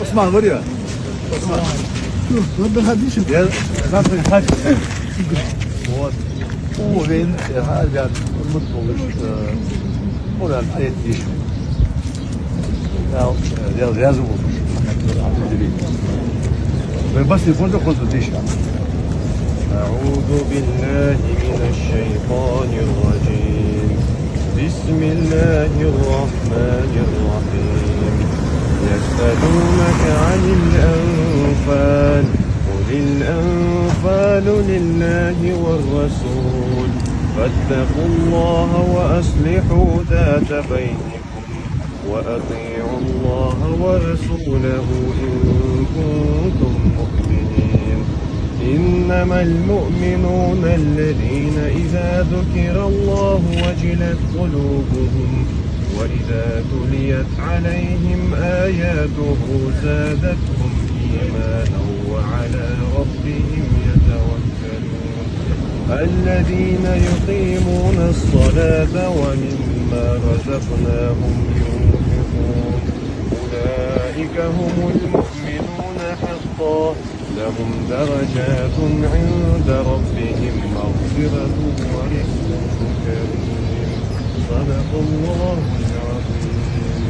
عثمان var ya. Osman. رب هذه شو Ya ben bir kaç. O benim hala mutlu olur. Oran ayet diş. Ya yazı olmuş. Ve basit konuda konuda diş. أعوذ بالله من الشيطان الرجيم بسم الله الرحمن الرحيم يسألونك عن الأنفال قل الأنفال لله والرسول فاتقوا الله وأصلحوا ذات بينكم وأطيعوا الله ورسوله إن كنتم مؤمنين إنما المؤمنون الذين إذا ذكر الله وجلت قلوبهم وإذا تليت عليهم آياته زادتهم إيمانا وعلى ربهم يتوكلون الذين يقيمون الصلاة ومما رزقناهم ينفقون أولئك هم المؤمنون حقا لهم درجات عند ربهم مغفرة ورزق كريم صدق الله العظيم